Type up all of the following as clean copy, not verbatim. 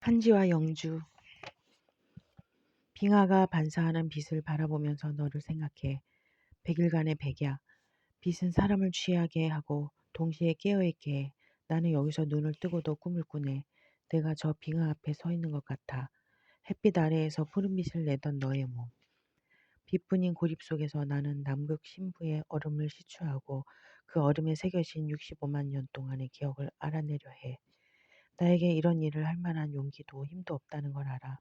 한지와 영주. 빙하가 반사하는 빛을 바라보면서 너를 생각해. 100일간의 백야. 빛은 사람을 취하게 하고 동시에 깨어있게 해. 나는 여기서 눈을 뜨고도 꿈을 꾸네. 내가 저 빙하 앞에 서 있는 것 같아. 햇빛 아래에서 푸른빛을 내던 너의 몸. 빛뿐인 고립 속에서 나는 남극 신부의 얼음을 시추하고 그 얼음에 새겨진 65만 년 동안의 기억을 알아내려 해. 나에게 이런 일을 할 만한 용기도 힘도 없다는 걸 알아.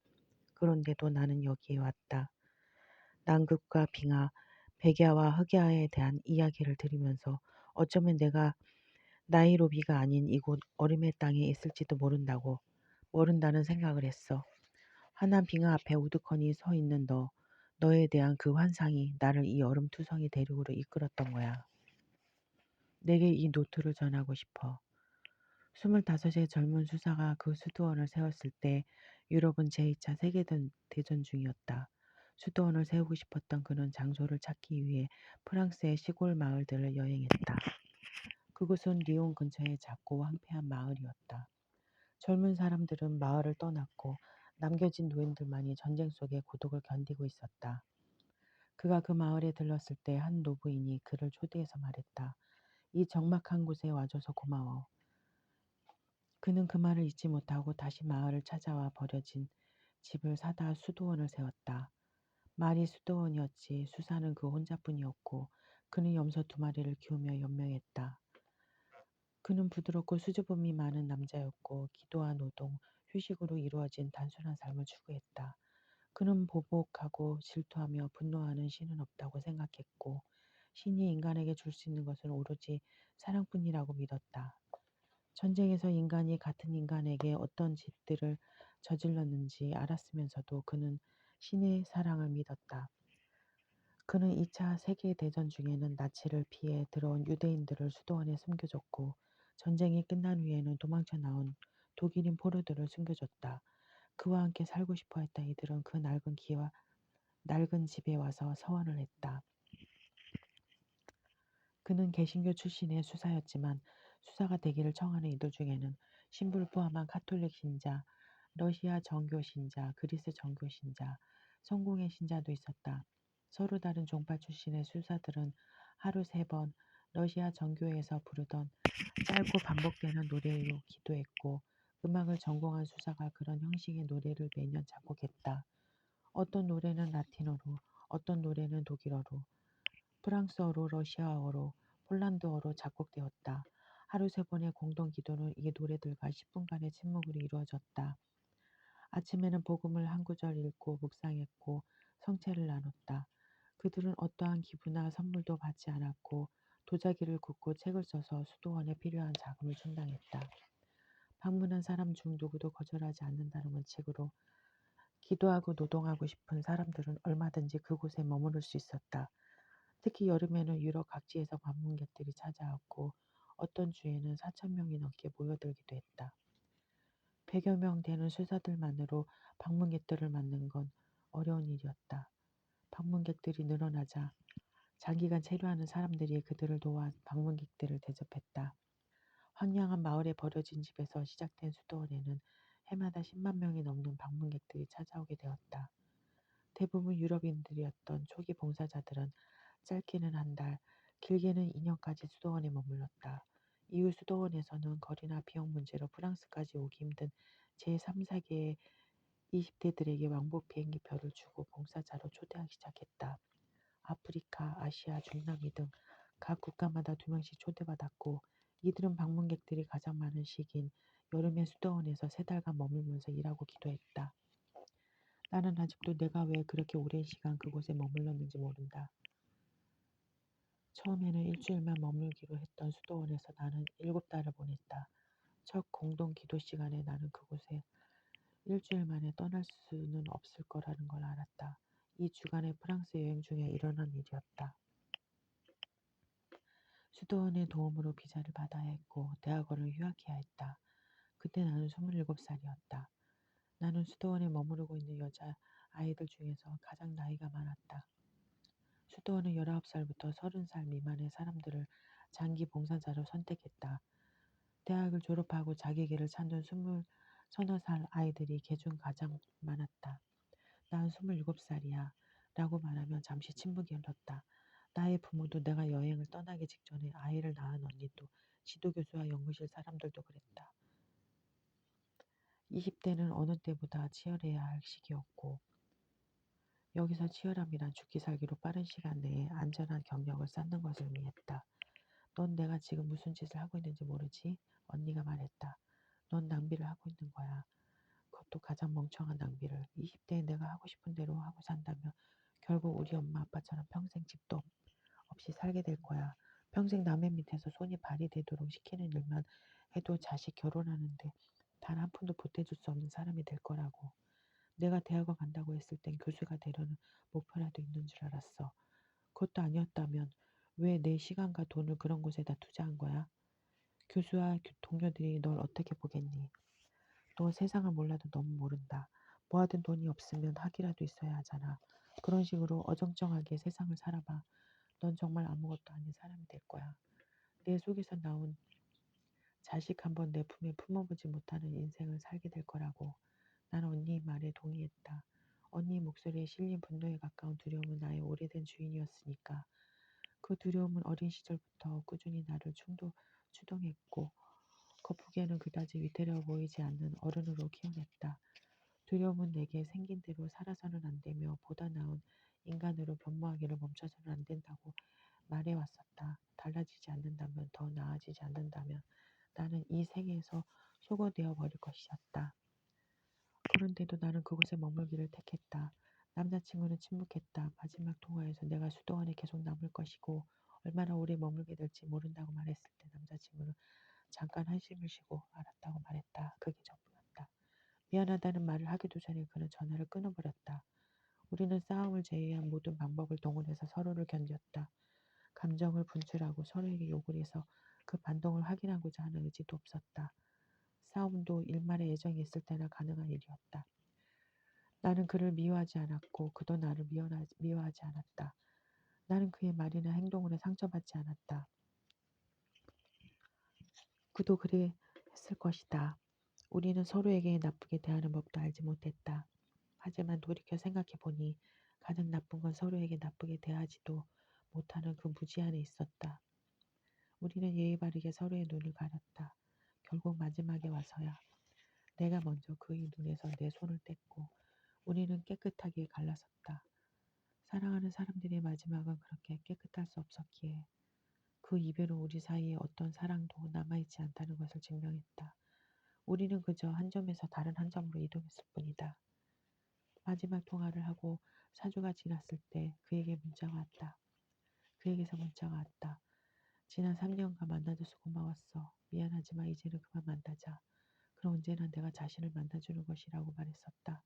그런데도 나는 여기에 왔다. 남극과 빙하, 백야와 흑야에 대한 이야기를 들으면서 어쩌면 내가 나이로비가 아닌 이곳 얼음의 땅에 있을지도 모른다는 생각을 했어. 환한 빙하 앞에 우두커니 서 있는 너에 대한 그 환상이 나를 이 얼음투성이 대륙으로 이끌었던 거야. 내게 이 노트를 전하고 싶어. 25의 젊은 수사가 그 수도원을 세웠을 때 유럽은 제2차 세계대전 중이었다. 수도원을 세우고 싶었던 그는 장소를 찾기 위해 프랑스의 시골 마을들을 여행했다. 그곳은 리옹 근처의 작고 황폐한 마을이었다. 젊은 사람들은 마을을 떠났고 남겨진 노인들만이 전쟁 속의 고독을 견디고 있었다. 그가 그 마을에 들렀을 때 한 노부인이 그를 초대해서 말했다. 이 적막한 곳에 와줘서 고마워. 그는 그 말을 잊지 못하고 다시 마을을 찾아와 버려진 집을 사다 수도원을 세웠다. 말이 수도원이었지 수사는 그 혼자뿐이었고 그는 염소 2마리를 키우며 연명했다. 그는 부드럽고 수줍음이 많은 남자였고 기도와 노동, 휴식으로 이루어진 단순한 삶을 추구했다. 그는 보복하고 질투하며 분노하는 신은 없다고 생각했고 신이 인간에게 줄 수 있는 것은 오로지 사랑뿐이라고 믿었다. 전쟁에서 인간이 같은 인간에게 어떤 짓들을 저질렀는지 알았으면서도 그는 신의 사랑을 믿었다. 그는 2차 세계대전 중에는 나치를 피해 들어온 유대인들을 수도원에 숨겨줬고 전쟁이 끝난 후에는 도망쳐 나온 독일인 포로들을 숨겨줬다. 그와 함께 살고 싶어 했던 이들은 그 낡은 집에 와서 서원을 했다. 그는 개신교 출신의 수사였지만 수사가 되기를 청하는 이들 중에는 신부를 포함한 카톨릭 신자, 러시아 정교 신자, 그리스 정교 신자, 성공의 신자도 있었다. 서로 다른 종파 출신의 수사들은 하루 3번 러시아 정교에서 부르던 짧고 반복되는 노래로 기도했고 음악을 전공한 수사가 그런 형식의 노래를 매년 작곡했다. 어떤 노래는 라틴어로, 어떤 노래는 독일어로, 프랑스어로, 러시아어로, 폴란드어로 작곡되었다. 하루 3번의 공동 기도는 이 노래들과 10분간의 침묵으로 이루어졌다. 아침에는 복음을 한 구절 읽고 묵상했고 성체를 나눴다. 그들은 어떠한 기부나 선물도 받지 않았고 도자기를 굽고 책을 써서 수도원에 필요한 자금을 충당했다. 방문한 사람 중 누구도 거절하지 않는다는 원칙으로 기도하고 노동하고 싶은 사람들은 얼마든지 그곳에 머무를 수 있었다. 특히 여름에는 유럽 각지에서 방문객들이 찾아왔고 어떤 주에는 4,000명이 넘게 모여들기도 했다. 100여 명 되는 수사들만으로 방문객들을 맞는 건 어려운 일이었다. 방문객들이 늘어나자 장기간 체류하는 사람들이 그들을 도와 방문객들을 대접했다. 황량한 마을에 버려진 집에서 시작된 수도원에는 해마다 10만 명이 넘는 방문객들이 찾아오게 되었다. 대부분 유럽인들이었던 초기 봉사자들은 짧게는 한 달, 길게는 2년까지 수도원에 머물렀다. 이후 수도원에서는 거리나 비용 문제로 프랑스까지 오기 힘든 제3, 4계의 20대들에게 왕복 비행기표를 주고 봉사자로 초대하기 시작했다. 아프리카, 아시아, 중남미 등 각 국가마다 2명씩 초대받았고 이들은 방문객들이 가장 많은 시기인 여름에 수도원에서 3달간 머물면서 일하고 기도했다. 나는 아직도 내가 왜 그렇게 오랜 시간 그곳에 머물렀는지 모른다. 처음에는 일주일만 머물기로 했던 수도원에서 나는 7달을 보냈다. 첫 공동 기도 시간에 나는 그곳에 일주일 만에 떠날 수는 없을 거라는 걸 알았다. 이 주간의 프랑스 여행 중에 일어난 일이었다. 수도원의 도움으로 비자를 받아야 했고 대학원을 휴학해야 했다. 그때 나는 27살이었다. 나는 수도원에 머무르고 있는 여자 아이들 중에서 가장 나이가 많았다. 수도원은 19살부터 30살 미만의 사람들을 장기 봉사자로 선택했다. 대학을 졸업하고 자기 길을 찾는 서너 살 아이들이 개중 가장 많았다. 난 27살이야. 라고 말하며 잠시 침묵이 흘렀다. 나의 부모도 내가 여행을 떠나기 직전에 아이를 낳은 언니도 지도교수와 연구실 사람들도 그랬다. 20대는 어느 때보다 치열해야 할 시기였고 여기서 치열함이란 죽기 살기로 빠른 시간 내에 안전한 경력을 쌓는 것을 의미했다. 넌 내가 지금 무슨 짓을 하고 있는지 모르지? 언니가 말했다. 넌 낭비를 하고 있는 거야. 그것도 가장 멍청한 낭비를. 20대에 내가 하고 싶은 대로 하고 산다면 결국 우리 엄마 아빠처럼 평생 집도 없이 살게 될 거야. 평생 남의 밑에서 손이 발이 되도록 시키는 일만 해도 자식 결혼하는데 단 한 푼도 보태줄 수 없는 사람이 될 거라고. 내가 대학원 간다고 했을 땐 교수가 되려는 목표라도 있는 줄 알았어. 그것도 아니었다면 왜 내 시간과 돈을 그런 곳에다 투자한 거야? 교수와 동료들이 널 어떻게 보겠니? 너 세상을 몰라도 너무 모른다. 뭐 하든 돈이 없으면 학이라도 있어야 하잖아. 그런 식으로 어정쩡하게 세상을 살아봐. 넌 정말 아무것도 아닌 사람이 될 거야. 내 속에서 나온 자식 한 번 내 품에 품어보지 못하는 인생을 살게 될 거라고. 난 언니 말에 동의했다. 언니 목소리에 실린 분노에 가까운 두려움은 나의 오래된 주인이었으니까. 그 두려움은 어린 시절부터 꾸준히 나를 추동했고 겉보기에는 그다지 위태로워 보이지 않는 어른으로 키워냈다. 두려움은 내게 생긴 대로 살아서는 안 되며 보다 나은 인간으로 변모하기를 멈춰서는 안 된다고 말해왔었다. 달라지지 않는다면, 더 나아지지 않는다면 나는 이 세계에서 소거되어 버릴 것이었다. 그런데도 나는 그곳에 머물기를 택했다. 남자친구는 침묵했다. 마지막 통화에서 내가 수도원에 계속 남을 것이고 얼마나 오래 머물게 될지 모른다고 말했을 때 남자친구는 잠깐 한숨을 쉬고 알았다고 말했다. 그게 전부였다. 미안하다는 말을 하기도 전에 그는 전화를 끊어버렸다. 우리는 싸움을 제외한 모든 방법을 동원해서 서로를 견뎠다. 감정을 분출하고 서로에게 욕을 해서 그 반동을 확인하고자 하는 의지도 없었다. 싸움도 일말의 애정이 있을 때나 가능한 일이었다. 나는 그를 미워하지 않았고 그도 나를 미워하지 않았다. 나는 그의 말이나 행동으로 상처받지 않았다. 그도 그래 했을 것이다. 우리는 서로에게 나쁘게 대하는 법도 알지 못했다. 하지만 돌이켜 생각해 보니 가장 나쁜 건 서로에게 나쁘게 대하지도 못하는 그 무지 안에 있었다. 우리는 예의 바르게 서로의 눈을 가렸다. 결국 마지막에 와서야 내가 먼저 그의 눈에서 내 손을 뗐고 우리는 깨끗하게 갈라섰다. 사랑하는 사람들의 마지막은 그렇게 깨끗할 수 없었기에 그 이별은 우리 사이에 어떤 사랑도 남아있지 않다는 것을 증명했다. 우리는 그저 한 점에서 다른 한 점으로 이동했을 뿐이다. 마지막 통화를 하고 4주가 지났을 때 그에게 문자가 왔다. 그에게서 문자가 왔다. 지난 3년간 만나줘서 고마웠어. 미안하지만 이제는 그만 만나자. 그럼 언제나 내가 자신을 만나주는 것이라고 말했었다.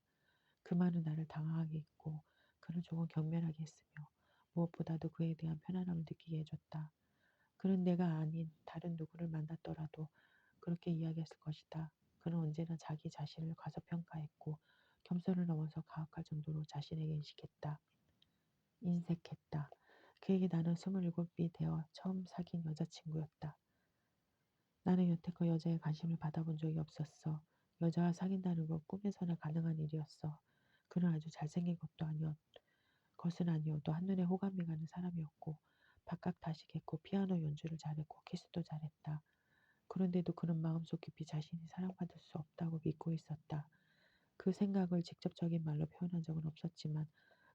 그 말은 나를 당황하게 했고 그를 조금 경멸하게 했으며 무엇보다도 그에 대한 편안함을 느끼게 해줬다. 그는 내가 아닌 다른 누구를 만났더라도 그렇게 이야기했을 것이다. 그는 언제나 자기 자신을 과소평가했고 겸손을 넘어서 가혹할 정도로 자신에게 인색했다. 그에게 나는 27이 되어 처음 사귄 여자친구였다. 나는 여태껏 여자의 관심을 받아본 적이 없었어. 여자와 사귄다는 건 꿈에서나 가능한 일이었어. 그는 아주 잘생긴 것은 아니어도 한눈에 호감이 가는 사람이었고 박학다식했고 피아노 연주를 잘했고 키스도 잘했다. 그런데도 그는 마음속 깊이 자신이 사랑받을 수 없다고 믿고 있었다. 그 생각을 직접적인 말로 표현한 적은 없었지만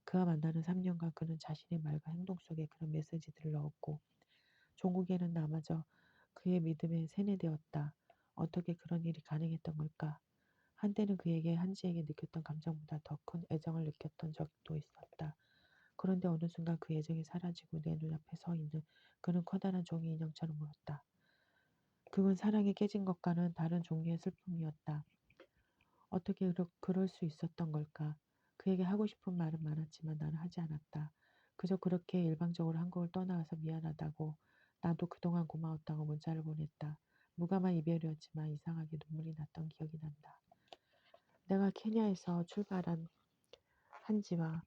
그와 만나는 3년간 그는 자신의 말과 행동 속에 그런 메시지들을 넣었고 종국에는 나마저 그의 믿음에 세뇌되었다. 어떻게 그런 일이 가능했던 걸까? 한때는 그에게 한지에게 느꼈던 감정보다 더 큰 애정을 느꼈던 적도 있었다. 그런데 어느 순간 그 애정이 사라지고 내 눈앞에 서 있는 그는 커다란 종이 인형처럼 보였다. 그건 사랑이 깨진 것과는 다른 종류의 슬픔이었다. 어떻게 그럴 수 있었던 걸까? 그에게 하고 싶은 말은 많았지만 나는 하지 않았다. 그저 그렇게 일방적으로 한국을 떠나와서 미안하다고 나도 그동안 고마웠다고 문자를 보냈다. 무감한 이별이었지만 이상하게 눈물이 났던 기억이 난다. 내가 케냐에서 출발한 한지와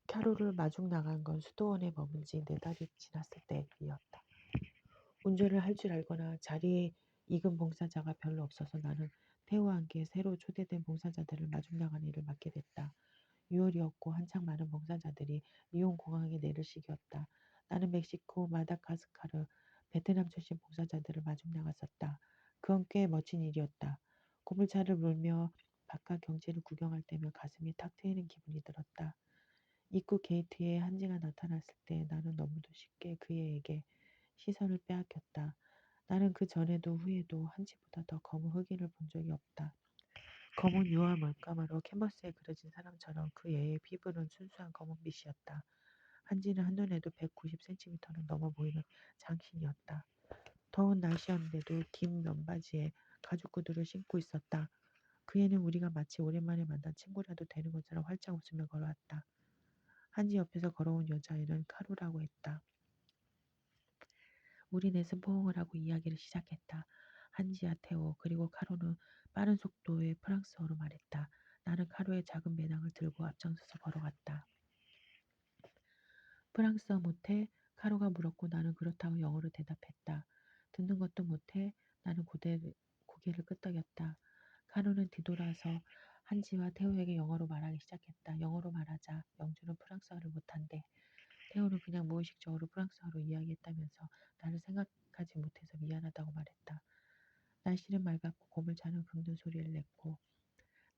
캐롤을 마중 나간 건 수도원에 머문 지 4달이 지났을 때 일이었다. 운전을 할 줄 알거나 자리에 익은 봉사자가 별로 없어서 나는 태우와 함께 새로 초대된 봉사자들을 마중 나가는 일을 맡게 됐다. 6월이었고 한창 많은 봉사자들이 리옹 공항에 내릴 시기였다. 나는 멕시코, 마다가스카르, 베트남 출신 봉사자들을 마중 나갔었다. 그건 꽤 멋진 일이었다. 고물차를 몰며 바깥 경치를 구경할 때면 가슴이 탁 트이는 기분이 들었다. 입구 게이트에 한지가 나타났을 때 나는 너무도 쉽게 그에게 시선을 빼앗겼다. 나는 그 전에도 후에도 한지보다 더 검은 흑인을 본 적이 없다. 검은 유화 물감으로 캔버스에 그려진 사람처럼 그 애의 피부는 순수한 검은빛이었다. 한지는 한눈에도 190cm는 넘어 보이는 장신이었다. 더운 날씨였는데도 긴 면바지에 가죽 구두를 신고 있었다. 그 애는 우리가 마치 오랜만에 만난 친구라도 되는 것처럼 활짝 웃으며 걸어왔다. 한지 옆에서 걸어온 여자애는 카루라고 했다. 우리 넷은 포옹을 하고 이야기를 시작했다. 한지야 테오 그리고 카루는 빠른 속도의 프랑스어로 말했다. 나는 카루의 작은 배낭을 들고 앞장서서 걸어갔다. 프랑스어 못해? 카루가 물었고 나는 그렇다고 영어로 대답했다. 듣는 것도 못해? 나는 고개를 끄덕였다. 카루는 뒤돌아서 한지와 태호에게 영어로 말하기 시작했다. 영어로 말하자. 영주는 프랑스어를 못한대. 태호는 그냥 무의식적으로 프랑스어로 이야기했다면서 나를 생각하지 못해서 미안하다고 말했다. 날씨는 맑았고 고물차는 긁는 소리를 냈고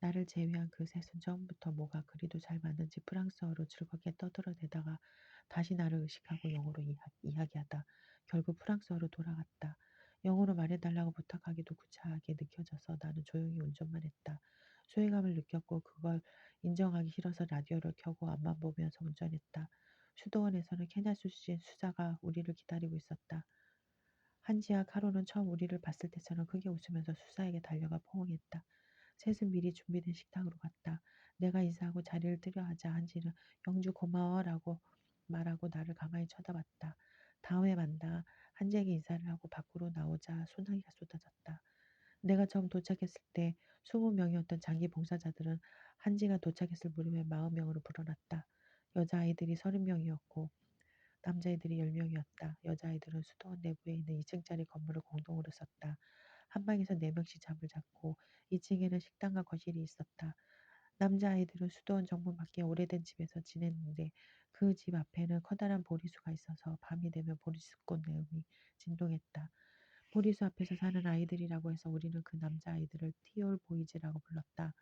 나를 제외한 그 셋은 처음부터 뭐가 그리도 잘 맞는지 프랑스어로 즐겁게 떠들어대다가 다시 나를 의식하고 영어로 이야기하다 결국 프랑스어로 돌아갔다. 영어로 말해달라고 부탁하기도 구차하게 느껴져서 나는 조용히 운전만 했다. 소외감을 느꼈고 그걸 인정하기 싫어서 라디오를 켜고 앞만 보면서 운전했다. 수도원에서는 케냐 출신 수사가 우리를 기다리고 있었다. 한지와 카로는 처음 우리를 봤을 때처럼 크게 웃으면서 수사에게 달려가 포옹했다. 셋은 미리 준비된 식당으로 갔다. 내가 인사하고 자리를 뜨려 하자 한지는 영주 고마워라고 말하고 나를 가만히 쳐다봤다. 다음에 만나. 한지에게 인사를 하고 밖으로 나오자 소나기가 쏟아졌다. 내가 처음 도착했을 때 20명이었던 장기 봉사자들은 한지가 도착했을 무렵에 40명으로 불어났다. 여자아이들이 30명이었고 남자애들이 10명이었다. 여자아이들은 수도원 내부에 있는 2층짜리 건물을 공동으로 썼다. 한 방에서 4명씩 잠을 잤고 2층에는 식당과 거실이 있었다. 남자아이들은 수도원 정문 밖에 오래된 집에서 지냈는데 그 집 앞에는 커다란 보리수가 있어서 밤이 되면 보리수꽃 내음이 진동했다. 보리수 앞에서 사는 아이들이라고 해서 우리는 그 남자아이들을 티올 보이즈라고 불렀다.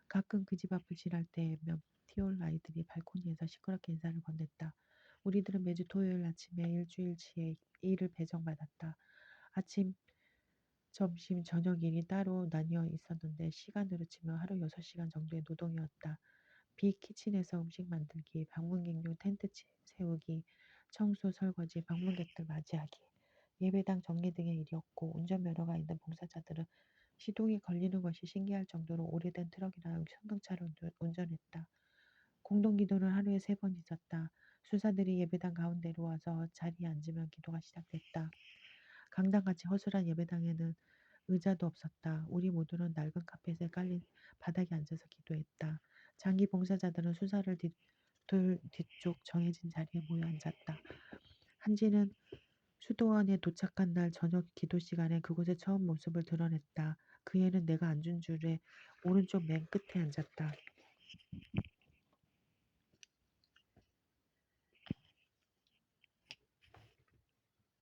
가끔 그 집 앞을 지날 때면 티올 아이들이 발코니에서 시끄럽게 인사를 건넸다. 우리들은 매주 토요일 아침에 일주일치의 일을 배정받았다. 아침, 점심, 저녁 일이 따로 나뉘어 있었는데 시간으로 치면 하루 6시간 정도의 노동이었다. 빅키친에서 음식 만들기, 방문객용 텐트 세우기, 청소, 설거지, 방문객들 맞이하기, 예배당 정리 등의 일이었고 운전면허가 있는 봉사자들은 시동이 걸리는 것이 신기할 정도로 오래된 트럭이나 승용차를 운전했다. 공동기도는 하루에 3번 있었다. 수사들이 예배당 가운데로 와서 자리에 앉으면 기도가 시작됐다. 강당같이 허술한 예배당에는 의자도 없었다. 우리 모두는 낡은 카펫에 깔린 바닥에 앉아서 기도했다. 장기 봉사자들은 수사를 뒤쪽 정해진 자리에 모여 앉았다. 한지는 수도원에 도착한 날 저녁 기도 시간에 그곳에 처음 모습을 드러냈다. 그 애는 내가 앉은 줄에 오른쪽 맨 끝에 앉았다.